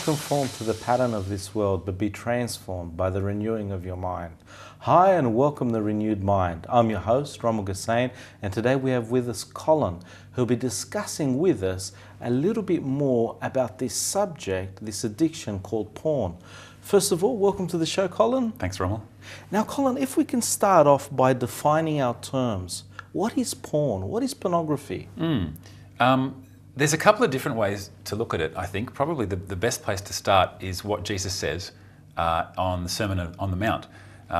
conform to the pattern of this world, but be transformed by the renewing of your mind. Hi, and welcome the Renewed Mind. I'm your host, Rommel Gussain, and today we have with us Colin, who'll be discussing with us a little bit more about this subject, this addiction called porn. First of all, welcome to the show, Colin. Thanks, Rommel. Now, Colin, if we can start off by defining our terms. What is porn? What is pornography? There's a couple of different ways to look at it, I think. Probably the best place to start is what Jesus says on the Sermon on the Mount.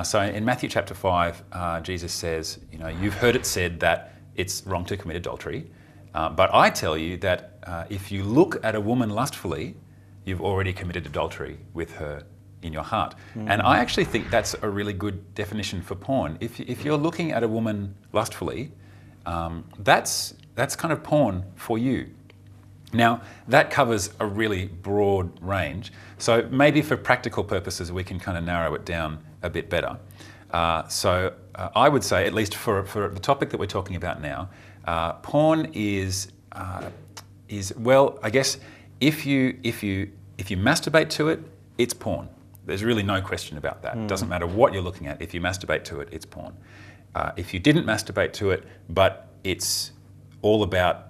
So in Matthew chapter 5, Jesus says, you've heard it said that it's wrong to commit adultery, but I tell you that if you look at a woman lustfully, you've already committed adultery with her in your heart. And I actually think that's a really good definition for porn. If you're looking at a woman lustfully, that's kind of porn for you. Now, that covers a really broad range. So maybe for practical purposes, we can kind of narrow it down a bit better. So I would say, at least for the topic that we're talking about now, porn is well, I guess if you masturbate to it, it's porn. There's really no question about that. It doesn't matter what you're looking at. If you masturbate to it, it's porn. If you didn't masturbate to it, but it's all about,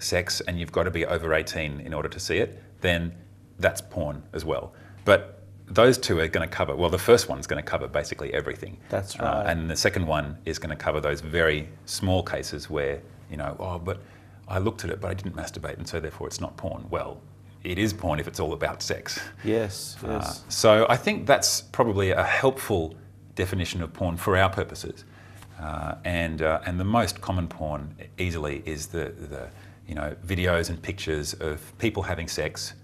sex and you've got to be over 18 in order to see it, then that's porn as well. But those two are going to cover, well, the first one's going to cover basically everything. That's right. And the second one is going to cover those very small cases where, but I looked at it, but I didn't masturbate, and so therefore it's not porn. Well, it is porn if it's all about sex. Yes. So I think that's probably a helpful definition of porn for our purposes. And the most common porn easily is the videos and pictures of people having sex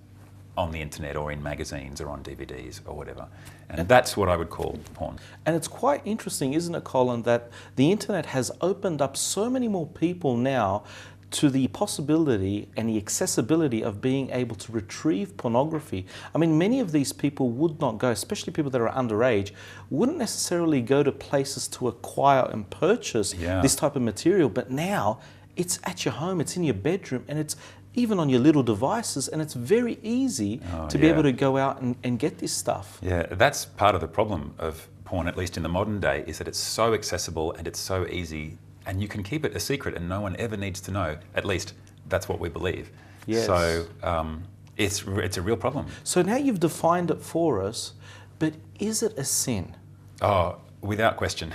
on the internet or in magazines or on DVDs or whatever. And that's what I would call porn. And it's quite interesting, isn't it, Colin, that the internet has opened up so many more people now to the possibility and the accessibility of being able to retrieve pornography. I mean, many of these people would not go, especially people that are underage, wouldn't necessarily go to places to acquire and purchase this type of material. But now it's at your home, it's in your bedroom, and it's even on your little devices, and it's very easy to be able to go out and get this stuff. Yeah, that's part of the problem of porn, at least in the modern day, is that it's so accessible and it's so easy, and you can keep it a secret and no one ever needs to know. At least that's what we believe. Yes. So it's a real problem. So now you've defined it for us, but is it a sin? Oh, without question.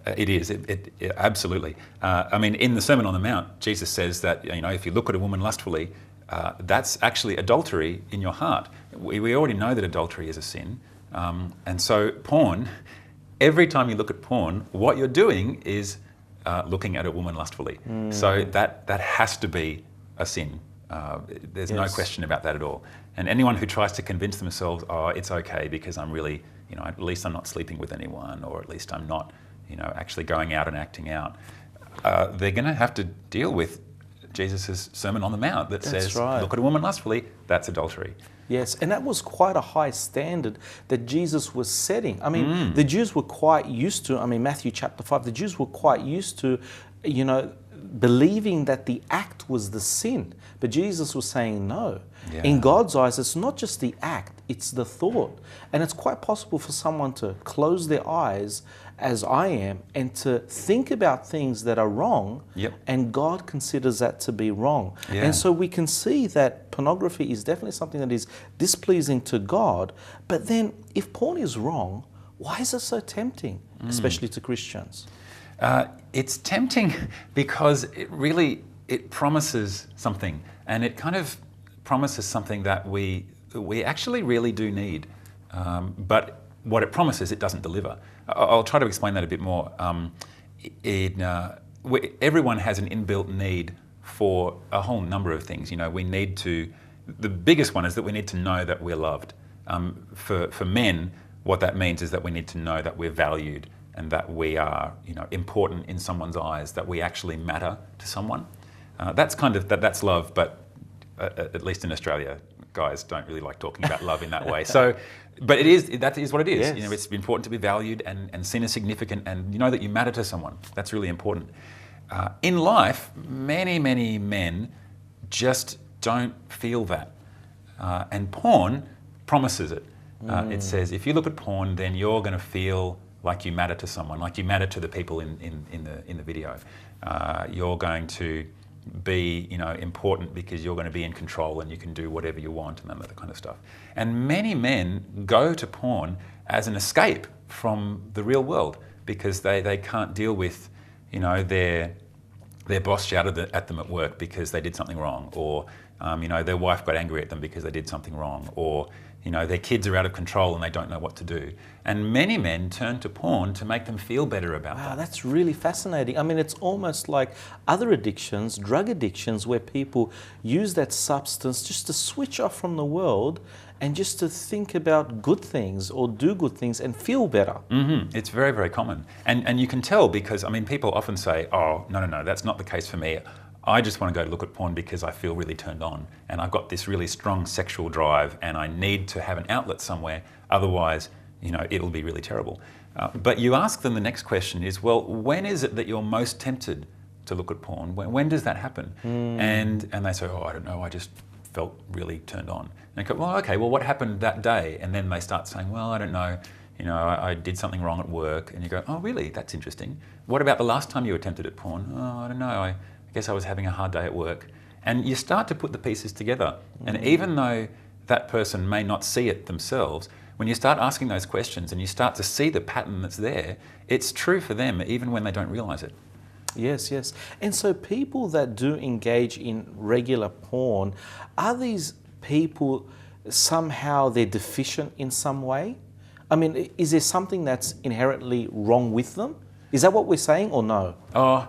It is, it absolutely. I mean, in the Sermon on the Mount, Jesus says that, if you look at a woman lustfully, that's actually adultery in your heart. We already know that adultery is a sin. And so porn, every time you look at porn, what you're doing is looking at a woman lustfully. So that has to be a sin. There's no question about that at all. And anyone who tries to convince themselves, oh, it's okay because I'm really, at least I'm not sleeping with anyone, or at least I'm not, actually going out and acting out, they're going to have to deal with Jesus' Sermon on the Mount that says, look at a woman lustfully, that's adultery. Yes, and that was quite a high standard that Jesus was setting. I mean, the Jews were quite used to, Matthew chapter 5, the Jews were quite used to, believing that the act was the sin. But Jesus was saying no. Yeah. In God's eyes, it's not just the act, it's the thought. And it's quite possible for someone to close their eyes, as I am, and to think about things that are wrong, and God considers that to be wrong. Yeah. And so we can see that pornography is definitely something that is displeasing to God. But then, if porn is wrong, why is it so tempting, especially to Christians? It's tempting because it promises something, and it kind of promises something that we actually really do need. But what it promises, it doesn't deliver. I'll try to explain that a bit more. Everyone has an inbuilt need for a whole number of things. We need to, the biggest one is that we need to know that we're loved. For men, what that means is that we need to know that we're valued and that we are, important in someone's eyes, that we actually matter to someone. That's that's love, but at least in Australia, guys don't really like talking about love in that way. So, but that is what it is. Yes. It's important to be valued and seen as significant, and that you matter to someone. That's really important. In life, many men just don't feel that. And porn promises it. It says, if you look at porn, then you're going to feel like you matter to someone, like you matter to the people in the video. You're going to be, important because you're going to be in control and you can do whatever you want and that kind of stuff. And many men go to porn as an escape from the real world because they can't deal with, their boss shouted at them at work because they did something wrong, or their wife got angry at them because they did something wrong, or their kids are out of control and they don't know what to do. And many men turn to porn to make them feel better about that. Wow, that's really fascinating. I mean, it's almost like other addictions, drug addictions, where people use that substance just to switch off from the world and just to think about good things or do good things and feel better. Mm-hmm. It's very, very common. And you can tell because, people often say, oh, no, that's not the case for me. I just want to go look at porn because I feel really turned on and I've got this really strong sexual drive and I need to have an outlet somewhere, otherwise, it'll be really terrible. But you ask them, the next question is, well, when is it that you're most tempted to look at porn? When does that happen? And they say, oh, I don't know, I just felt really turned on. And I go, well, okay, well, what happened that day? And then they start saying, well, I don't know, I did something wrong at work. And you go, oh, really? That's interesting. What about the last time you were tempted at porn? Oh, I don't know, I guess I was having a hard day at work. And you start to put the pieces together. And even though that person may not see it themselves, when you start asking those questions and you start to see the pattern that's there, it's true for them even when they don't realize it. Yes, yes. And so people that do engage in regular porn, are these people somehow they're deficient in some way? I mean, is there something that's inherently wrong with them? Is that what we're saying or no? Oh,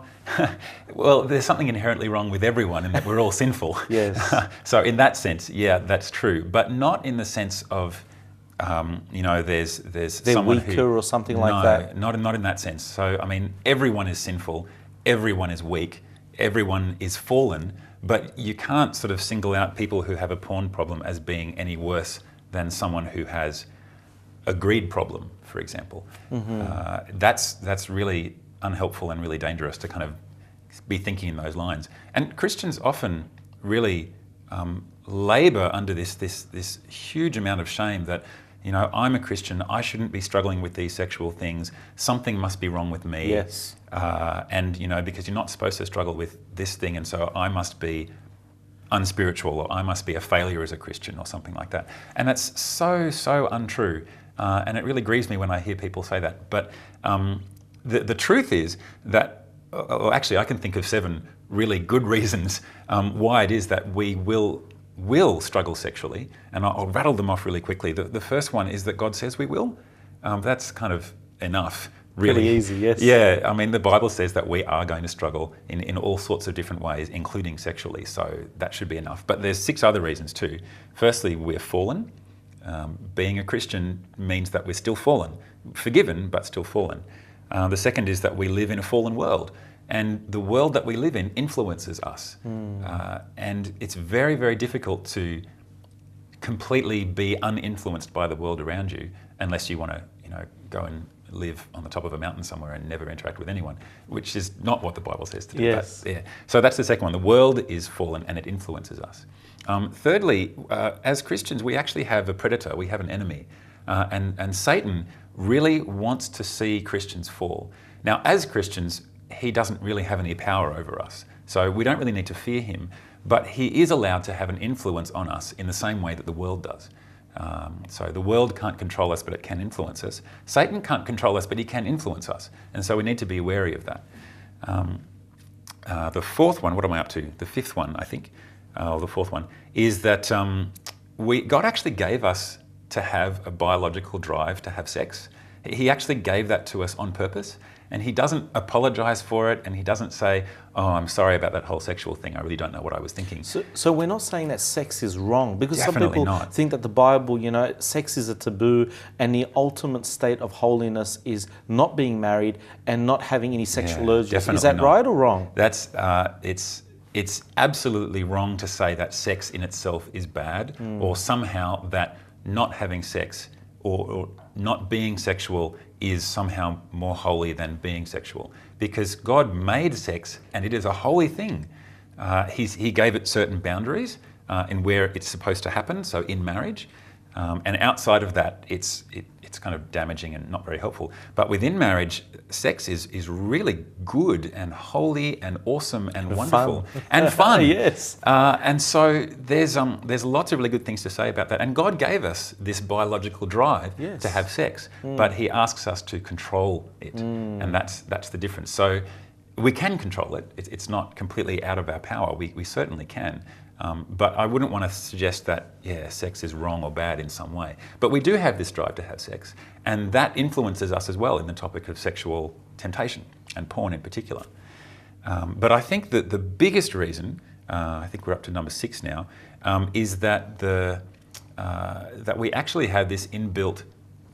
well, there's something inherently wrong with everyone in that we're all sinful. Yes. So in that sense, yeah, that's true. But not in the sense of, there's they're someone weaker or something like that? Not in that sense. So, everyone is sinful, everyone is weak, everyone is fallen, but you can't sort of single out people who have a porn problem as being any worse than someone who has a greed problem, for example. That's really unhelpful and really dangerous to kind of be thinking in those lines. And Christians often really labour under this huge amount of shame that, I'm a Christian, I shouldn't be struggling with these sexual things, something must be wrong with me. Yes. And, because you're not supposed to struggle with this thing, and so I must be unspiritual, or I must be a failure as a Christian, or something like that. And that's so untrue. And it really grieves me when I hear people say that. But the truth is that, actually I can think of 7 really good reasons why it is that we will struggle sexually, and I'll rattle them off really quickly. The first one is that God says we will. That's kind of enough, really. Pretty easy, yes. Yeah, the Bible says that we are going to struggle in all sorts of different ways, including sexually, so that should be enough. But there's 6 other reasons too. Firstly, we're fallen. Being a Christian means that we're still fallen, forgiven, but still fallen. The second is that we live in a fallen world, and the world that we live in influences us. And it's very, very difficult to completely be uninfluenced by the world around you unless you want to, go and live on the top of a mountain somewhere and never interact with anyone, which is not what the Bible says to do. Yes. But, yeah. So that's the second one. The world is fallen and it influences us. Thirdly, as Christians, we actually have a predator, we have an enemy. And Satan really wants to see Christians fall. Now, as Christians, he doesn't really have any power over us. So we don't really need to fear him, but he is allowed to have an influence on us in the same way that the world does. So the world can't control us, but it can influence us. Satan can't control us, but he can influence us. And so we need to be wary of that. The fourth one, what am I up to? The fifth one, I think, or the fourth one, is that God actually gave us to have a biological drive to have sex. He actually gave that to us on purpose, and he doesn't apologize for it, and he doesn't say, oh, I'm sorry about that whole sexual thing, I really don't know what I was thinking. So we're not saying that sex is wrong, because Definitely some people not. think that the Bible, sex is a taboo, and the ultimate state of holiness is not being married and not having any sexual urges. Is that not. right or wrong? That's, it's absolutely wrong to say that sex in itself is bad, or somehow that not having sex or not being sexual is somehow more holy than being sexual, because God made sex and it is a holy thing. He gave it certain boundaries, in where it's supposed to happen, so in marriage. And outside of that, it's kind of damaging and not very helpful. But within marriage, sex is really good and holy and awesome and wonderful and fun. Yes. And so there's lots of really good things to say about that. And God gave us this biological drive to have sex, but He asks us to control it, and that's the difference. So we can control it. It's not completely out of our power. We certainly can. But I wouldn't want to suggest that, sex is wrong or bad in some way. But we do have this drive to have sex, and that influences us as well in the topic of sexual temptation, and porn in particular. But I think that the biggest reason, I think we're up to number 6 now, is that that we actually have this inbuilt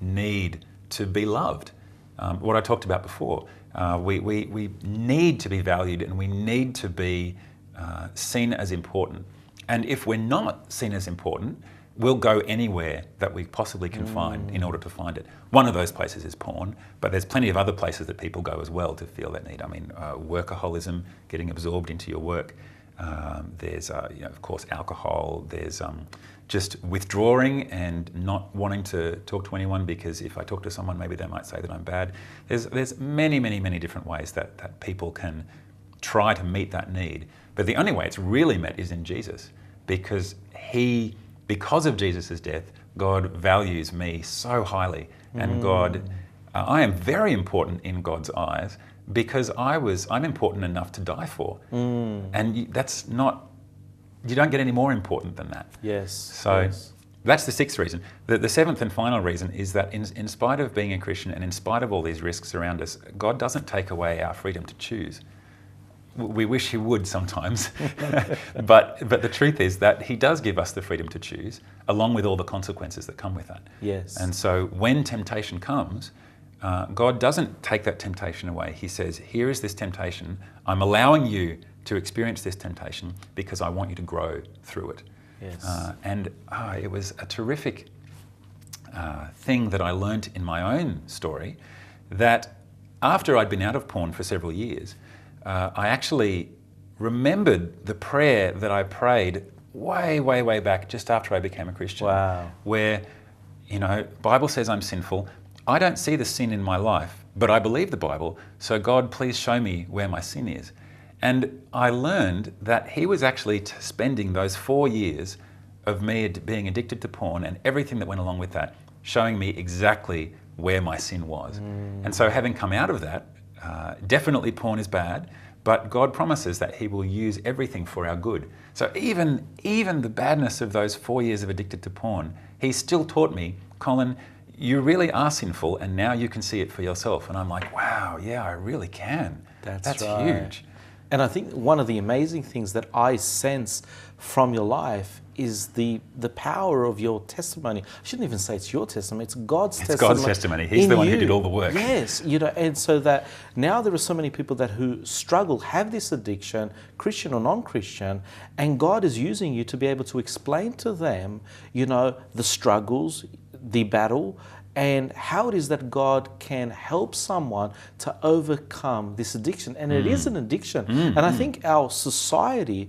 need to be loved. What I talked about before, we need to be valued, and we need to be seen as important. And if we're not seen as important, we'll go anywhere that we possibly can find in order to find it. One of those places is porn, but there's plenty of other places that people go as well to feel that need. I mean, workaholism, getting absorbed into your work. There's, of course, alcohol. There's just withdrawing and not wanting to talk to anyone because if I talk to someone, maybe they might say that I'm bad. There's many, many, many different ways that people can try to meet that need. But the only way it's really met is in Jesus, because of Jesus' death, God values me so highly, and I am very important in God's eyes because I'm important enough to die for, and you don't get any more important than that. Yes. So that's the 6th reason. The 7th and final reason is that in spite of being a Christian and in spite of all these risks around us, God doesn't take away our freedom to choose. We wish He would sometimes, but the truth is that He does give us the freedom to choose, along with all the consequences that come with that. Yes. And so when temptation comes, God doesn't take that temptation away. He says, here is this temptation. I'm allowing you to experience this temptation because I want you to grow through it. Yes. It was a terrific thing that I learnt in my own story, that after I'd been out of porn for several years, I actually remembered the prayer that I prayed way, way, way back just after I became a Christian. Wow. Where, Bible says I'm sinful. I don't see the sin in my life, but I believe the Bible, so God, please show me where my sin is. And I learned that He was actually spending those 4 years of me being addicted to porn and everything that went along with that, showing me exactly where my sin was. And so having come out of that, definitely porn is bad, but God promises that He will use everything for our good. So even the badness of those 4 years of addicted to porn, He still taught me, Colin, you really are sinful, and now you can see it for yourself. And I'm like, wow, yeah, I really can. That's right. huge. And I think one of the amazing things that I sense from your life is the power of your testimony. I shouldn't even say it's your testimony, it's God's testimony. It's God's testimony. He's the one who did all the work. Yes, and so that now there are so many people who struggle, have this addiction, Christian or non-Christian, and God is using you to be able to explain to them, the struggles, the battle, and how it is that God can help someone to overcome this addiction. And it is an addiction. And I think our society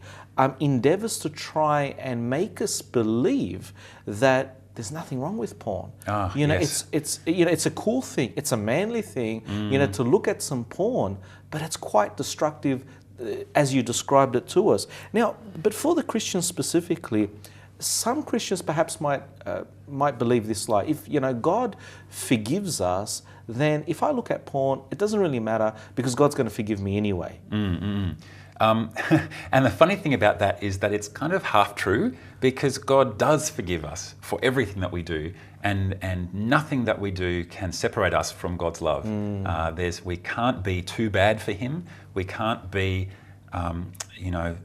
endeavors to try and make us believe that there's nothing wrong with porn. Yes. It's a cool thing. It's a manly thing, to look at some porn, but it's quite destructive as you described it to us. Now, but for the Christians specifically, some Christians perhaps might believe this lie. If God forgives us, then if I look at porn, it doesn't really matter because God's going to forgive me anyway. And the funny thing about that is that it's kind of half true, because God does forgive us for everything that we do, and nothing that we do can separate us from God's love. We can't be too bad for Him. We can't be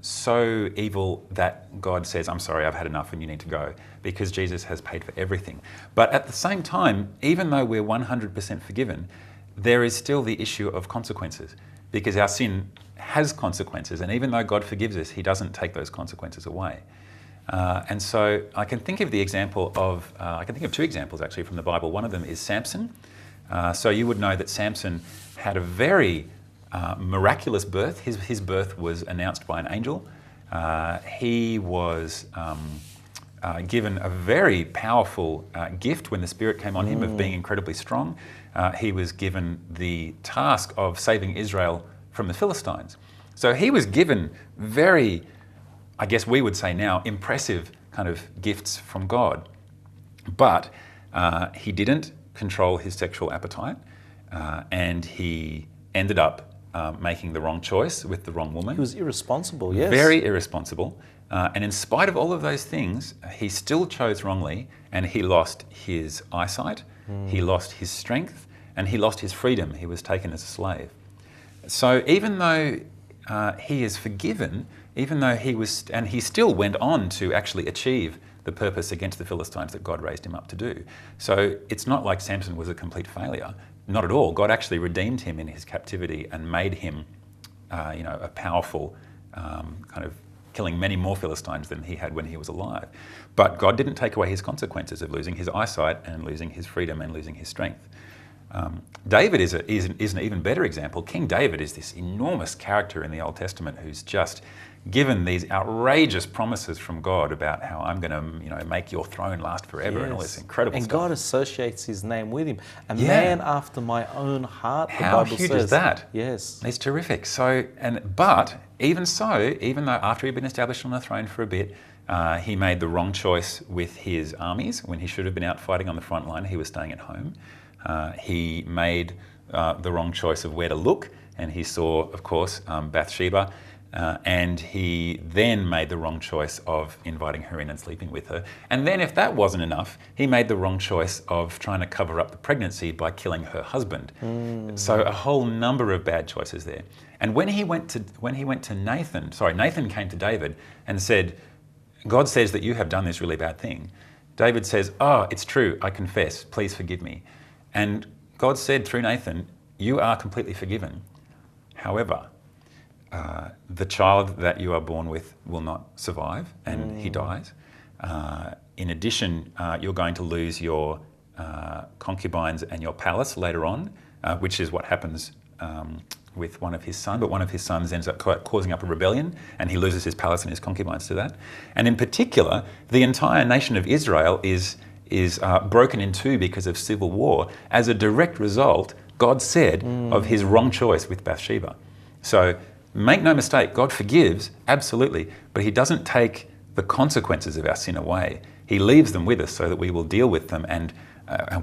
so evil that God says, I'm sorry, I've had enough and you need to go, because Jesus has paid for everything. But at the same time, even though we're 100% forgiven, there is still the issue of consequences, because our sin has consequences, and even though God forgives us, He doesn't take those consequences away. And so I can think of two examples actually from the Bible. One of them is Samson. So you would know that Samson had a very miraculous birth. His birth was announced by an angel, He was given a very powerful gift when the Spirit came on him of being incredibly strong. He was given the task of saving Israel from the Philistines. So he was given very, I guess we would say now, impressive kind of gifts from God. But he didn't control his sexual appetite, and he ended up making the wrong choice with the wrong woman. He was irresponsible, yes. Very irresponsible. And in spite of all of those things, he still chose wrongly, and he lost his eyesight, he lost his strength, and he lost his freedom. He was taken as a slave. So even though he is forgiven, even though and he still went on to actually achieve the purpose against the Philistines that God raised him up to do. So it's not like Samson was a complete failure. Not at all. God actually redeemed him in his captivity and made him, a powerful kind of killing many more Philistines than he had when he was alive. But God didn't take away his consequences of losing his eyesight and losing his freedom and losing his strength. David is an even better example. King David is this enormous character in the Old Testament who's just given these outrageous promises from God about how I'm going to, make your throne last forever, and all this incredible stuff. And God associates his name with him. A man after my own heart, the How Bible huge says. is that? Yes. It's terrific. But even though after he'd been established on the throne for a bit, he made the wrong choice with his armies. When he should have been out fighting on the front line, he was staying at home. He made the wrong choice of where to look, and he saw, of course, Bathsheba, and he then made the wrong choice of inviting her in and sleeping with her. And then, if that wasn't enough, he made the wrong choice of trying to cover up the pregnancy by killing her husband. So a whole number of bad choices there. And when he went to Nathan came to David and said, God says that you have done this really bad thing. David says, "Oh, it's true, I confess, please forgive me." And God said through Nathan, "You are completely forgiven. However, the child that you are born with will not survive," and he dies. In addition, you're going to lose your concubines and your palace later on, which is what happens with one of his sons. But one of his sons ends up causing up a rebellion, and he loses his palace and his concubines to that. And in particular, the entire nation of Israel is broken in two because of civil war. As a direct result, God said, of his wrong choice with Bathsheba. So make no mistake, God forgives, absolutely, but he doesn't take the consequences of our sin away. He leaves them with us so that we will deal with them and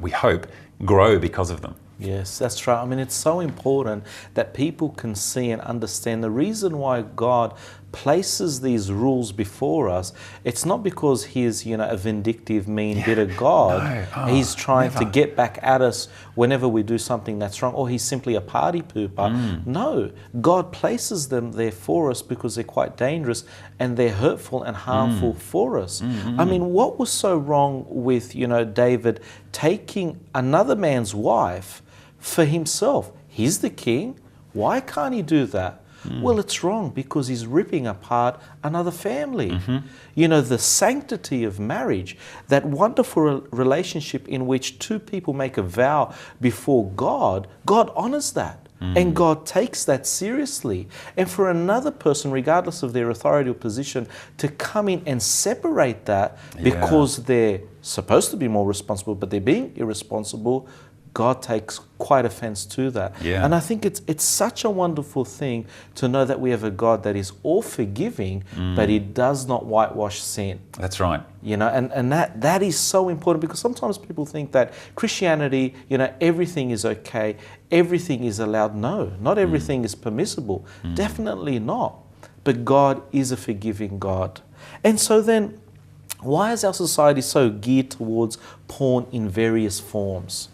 we hope, grow because of them. Yes, that's right. I mean, it's so important that people can see and understand the reason why God places these rules before us. It's not because he's, a vindictive, mean, bitter God. No. He's trying Never. to get back at us whenever we do something that's wrong, or he's simply a party pooper. No, God places them there for us because they're quite dangerous and they're hurtful and harmful for us. I mean, what was so wrong with, David taking another man's wife for himself? He's the king. Why can't he do that? Well, it's wrong because he's ripping apart another family. The sanctity of marriage, that wonderful relationship in which two people make a vow before God, God honors that. And God takes that seriously. And for another person, regardless of their authority or position, to come in and separate that because they're supposed to be more responsible, but they're being irresponsible, God takes quite offense to that. And I think it's such a wonderful thing to know that we have a God that is all forgiving, but he does not whitewash sin. That's right. And that is so important, because sometimes people think that Christianity, everything is okay, everything is allowed. No, not everything is permissible. Definitely not. But God is a forgiving God. And so then, why is our society so geared towards porn in various forms?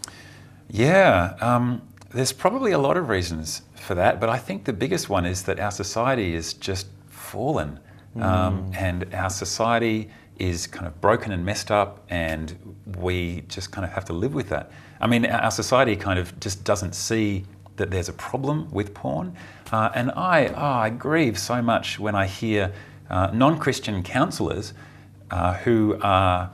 There's probably a lot of reasons for that, but I think the biggest one is that our society is just fallen, and our society is kind of broken and messed up, and we just kind of have to live with that. I mean, our society kind of just doesn't see that there's a problem with porn, and I grieve so much when I hear non-Christian counsellors who are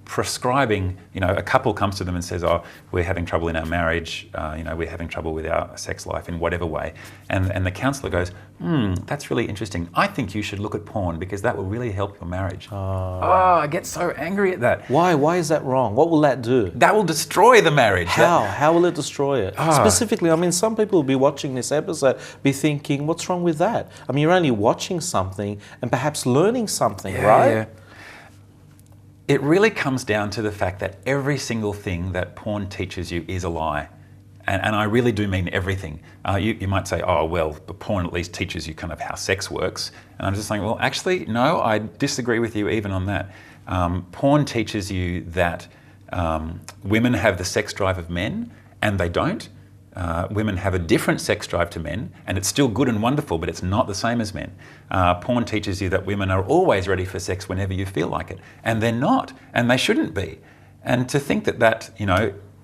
prescribing, a couple comes to them and says, oh, we're having trouble in our marriage, we're having trouble with our sex life in whatever way. And the counsellor goes, that's really interesting. I think you should look at porn because that will really help your marriage. I get so angry at that. Why? Why is that wrong? What will that do? That will destroy the marriage. How? How will it destroy it? Specifically, I mean, some people will be watching this episode, be thinking, what's wrong with that? I mean, you're only watching something and perhaps learning something, right? Yeah. It really comes down to the fact that every single thing that porn teaches you is a lie. And I really do mean everything. You might say, oh, well, but porn at least teaches you kind of how sex works. And I'm just saying, well, actually, no, I disagree with you even on that. Porn teaches you that women have the sex drive of men, and they don't. Women have a different sex drive to men, and it's still good and wonderful, but it's not the same as men. Porn teaches you that women are always ready for sex whenever you feel like it, and they're not, and they shouldn't be. And to think that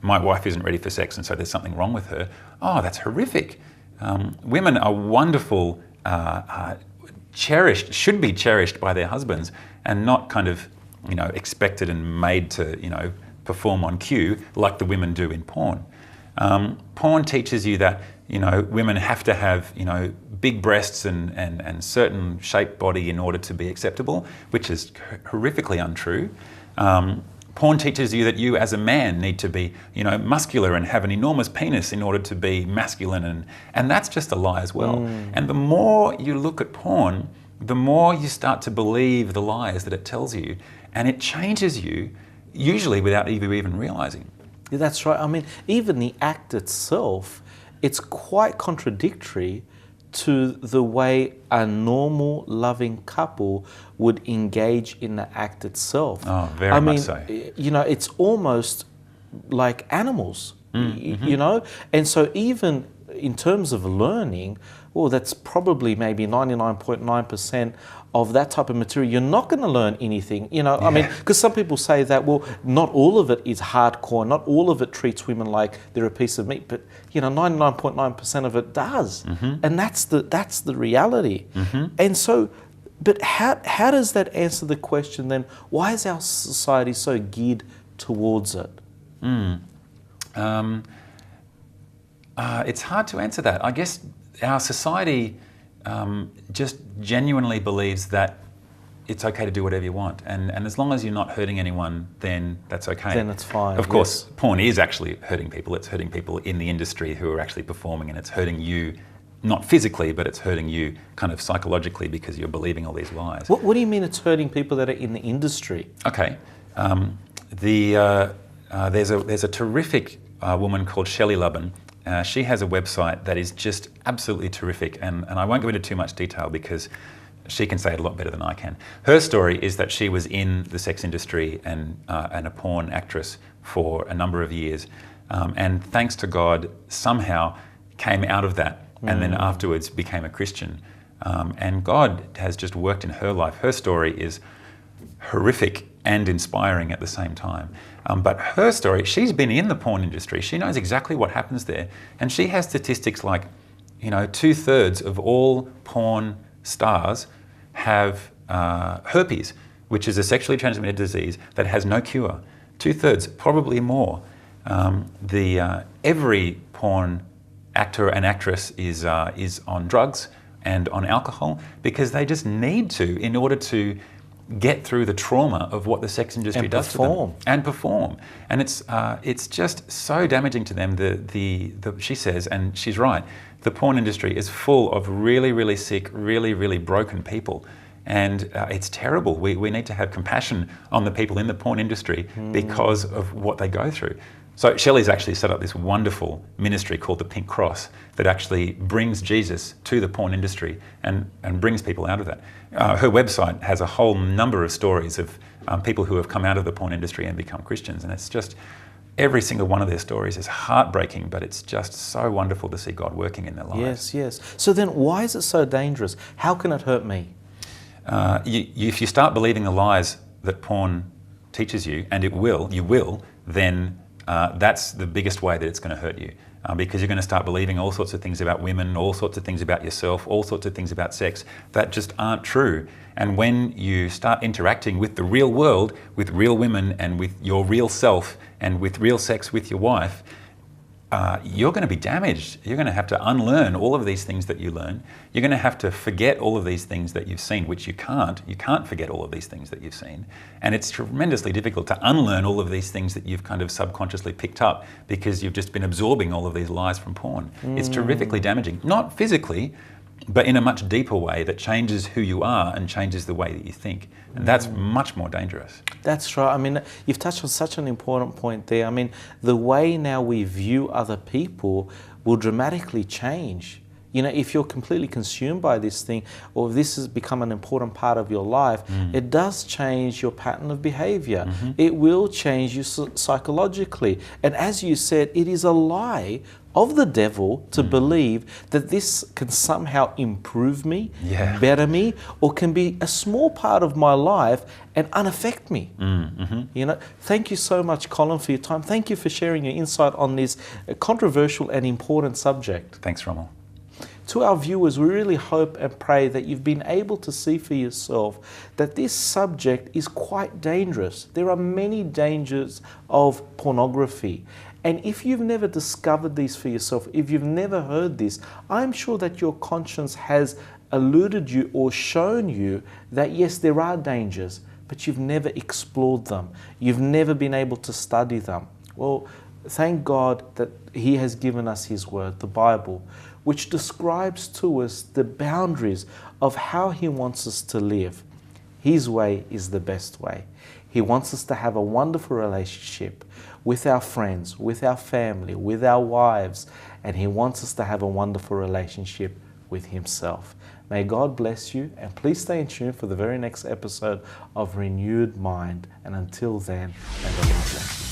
my wife isn't ready for sex and so there's something wrong with her, that's horrific. Women are wonderful, cherished, should be cherished by their husbands, and not kind of, expected and made to, perform on cue like the women do in porn. Porn teaches you that, women have to have, big breasts and certain shaped body in order to be acceptable, which is horrifically untrue. Porn teaches you that you as a man need to be, muscular and have an enormous penis in order to be masculine, and that's just a lie as well. And the more you look at porn, the more you start to believe the lies that it tells you, and it changes you, usually without you even realizing. Yeah, that's right. I mean, even the act itself, it's quite contradictory to the way a normal, loving couple would engage in the act itself. Oh, very much so. It's almost like animals, And so even in terms of learning, that's probably maybe 99.9% of that type of material. You're not going to learn anything, I mean, because some people say that, not all of it is hardcore, not all of it treats women like they're a piece of meat, but 99.9% of it does. And that's the reality. And so, but how does that answer the question then, why is our society so geared towards it? It's hard to answer that. I guess our society just genuinely believes that it's okay to do whatever you want, and as long as you're not hurting anyone, then that's okay. Then it's fine. Of course, porn is actually hurting people. It's hurting people in the industry who are actually performing, and it's hurting you, not physically, but it's hurting you kind of psychologically because you're believing all these lies. What do you mean it's hurting people that are in the industry? Okay, there's a terrific woman called Shelley Lubben. She has a website that is just absolutely terrific, and I won't go into too much detail because she can say it a lot better than I can. Her story is that she was in the sex industry and a porn actress for a number of years, and thanks to God, somehow came out of that and then afterwards became a Christian. And God has just worked in her life. Her story is horrific and inspiring at the same time. But her story, she's been in the porn industry. She knows exactly what happens there. And she has statistics like, 2/3 of all porn stars have herpes, which is a sexually transmitted disease that has no cure. 2/3, probably more. Every porn actor and actress is on drugs and on alcohol because they just need to in order to get through the trauma of what the sex industry does to them. And perform. And it's just so damaging to them. She says, and she's right, the porn industry is full of really, really sick, really, really broken people. And it's terrible. We need to have compassion on the people in the porn industry because of what they go through. So Shelley's actually set up this wonderful ministry called the Pink Cross that actually brings Jesus to the porn industry and brings people out of that. Her website has a whole number of stories of people who have come out of the porn industry and become Christians, and it's just every single one of their stories is heartbreaking, but it's just so wonderful to see God working in their lives. Yes. So then why is it so dangerous? How can it hurt me? If you start believing the lies that porn teaches you, and you will, then that's the biggest way that it's going to hurt you. because you're going to start believing all sorts of things about women, all sorts of things about yourself, all sorts of things about sex that just aren't true. And when you start interacting with the real world, with real women and with your real self and with real sex with your wife, you're going to be damaged. You're going to have to unlearn all of these things that you learn. You're going to have to forget all of these things that you've seen, which you can't. You can't forget all of these things that you've seen. And it's tremendously difficult to unlearn all of these things that you've kind of subconsciously picked up because you've just been absorbing all of these lies from porn. It's terrifically damaging, not physically, but in a much deeper way that changes who you are and changes the way that you think. And that's much more dangerous. That's right. I mean, you've touched on such an important point there. I mean, the way now we view other people will dramatically change. You know, if you're completely consumed by this thing, or if this has become an important part of your life, it does change your pattern of behavior. It will change you psychologically. And as you said, it is a lie of the devil to believe that this can somehow improve me, better me, or can be a small part of my life and unaffect me. You know, thank you so much, Colin, for your time. Thank you for sharing your insight on this controversial and important subject. Thanks, Rommel. To our viewers, we really hope and pray that you've been able to see for yourself that this subject is quite dangerous. There are many dangers of pornography. And if you've never discovered these for yourself, if you've never heard this, I'm sure that your conscience has alluded you or shown you that yes, there are dangers, but you've never explored them. You've never been able to study them. Well, thank God that He has given us His Word, the Bible, which describes to us the boundaries of how He wants us to live. His way is the best way. He wants us to have a wonderful relationship with our friends, with our family, with our wives, and He wants us to have a wonderful relationship with Himself. May God bless you, and please stay in tune for the very next episode of Renewed Mind. And until then, may the Lord bless you.